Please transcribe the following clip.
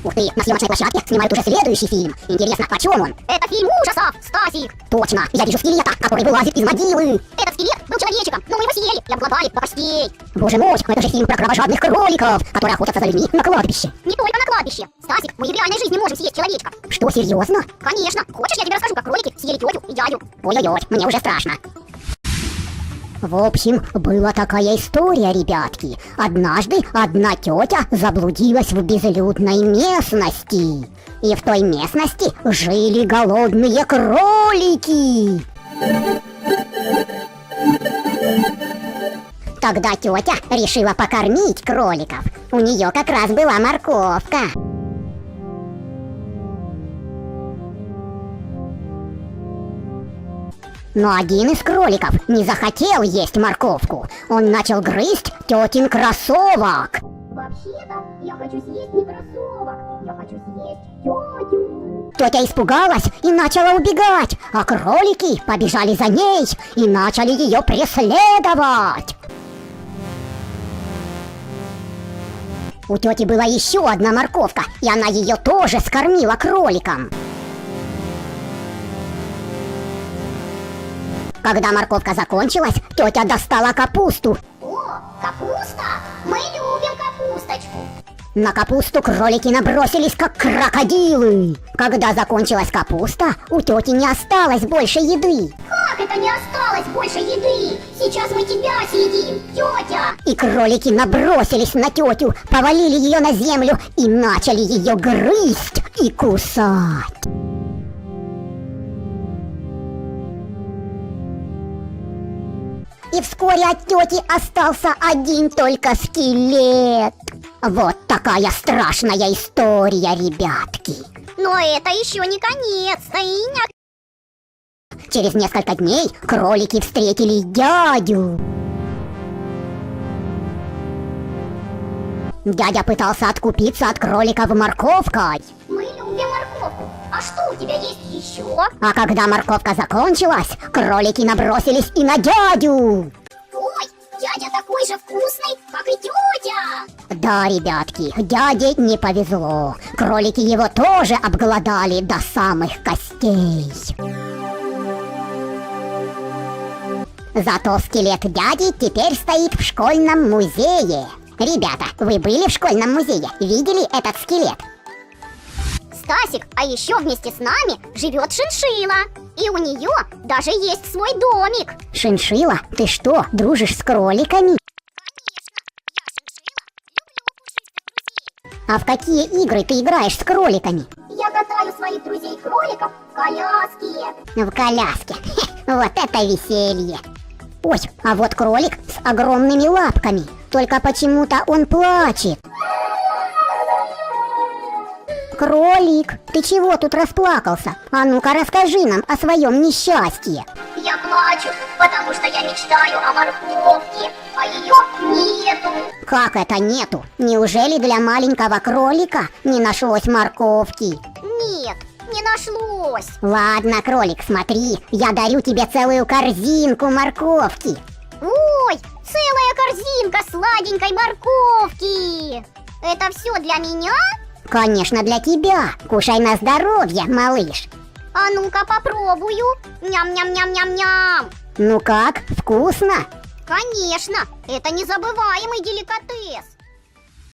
Ух ты, на съемочной площадке снимают уже следующий фильм. Интересно, о чем он? Это фильм ужасов, Стасик. Точно, я вижу скелета, который вылазит из могилы. Этот скелет был человечиком, но мы его съели и обглодали до костей. Боже мой, это же фильм про кровожадных кроликов, которые охотятся за людьми на кладбище. Не только на кладбище. Стасик, мы и в реальной жизни можем съесть человечка. Что, серьезно? Конечно. Хочешь, я тебе расскажу, как кролики съели тетю и дядю? Ой-ой-ой, мне уже страшно. В общем, была такая история, ребятки. Однажды одна тетя заблудилась в безлюдной местности. И в той местности жили голодные кролики. Тогда тетя решила покормить кроликов. У нее как раз была морковка. Но один из кроликов не захотел есть морковку. Он начал грызть тетин кроссовок. Вообще-то, я хочу съесть не кроссовок, я хочу съесть тетю. Тетя испугалась и начала убегать, а кролики побежали за ней и начали ее преследовать. У тети была еще одна морковка, и она ее тоже скормила кроликам. Когда морковка закончилась, тетя достала капусту. О, капуста! Мы любим капусточку. На капусту кролики набросились, как крокодилы. Когда закончилась капуста, у тети не осталось больше еды. Как это не осталось больше еды? Сейчас мы тебя съедим, тетя. И кролики набросились на тетю, повалили ее на землю и начали ее грызть и кусать. И вскоре от тети остался один только скелет. Вот такая страшная история, ребятки. Но это еще не конец, Таиня. Через несколько дней кролики встретили дядю. Дядя пытался откупиться от кроликов морковкой. Мы любим морковку. А что у тебя есть еще? А когда морковка закончилась, кролики набросились и на дядю. Ой, дядя такой же вкусный, как и тетя. Да, ребятки, дяде не повезло. Кролики его тоже обглодали до самых костей. Зато скелет дяди теперь стоит в школьном музее. Ребята, вы были в школьном музее? Видели этот скелет? Стасик, а еще вместе с нами живет шиншилла. И у нее даже есть свой домик. Шиншилла, ты что, дружишь с кроликами? Конечно, я шиншилла. Люблю пушистых друзей. А в какие игры ты играешь с кроликами? Я катаю своих друзей-кроликов в коляске. В коляске. Вот это веселье. Ой, а вот кролик с огромными лапками. Только почему-то он плачет. Кролик, ты чего тут расплакался? А ну-ка расскажи нам о своем несчастье. Я плачу, потому что я мечтаю о морковке, а ее нету. Как это нету? Неужели для маленького кролика не нашлось морковки? Нет, не нашлось. Ладно, кролик, смотри, я дарю тебе целую корзинку морковки. Ой, целая корзинка сладенькой морковки. Это все для меня? Конечно, для тебя. Кушай на здоровье, малыш. А ну-ка попробую. Ням-ням-ням-ням-ням. Ну как, вкусно? Конечно, это незабываемый деликатес.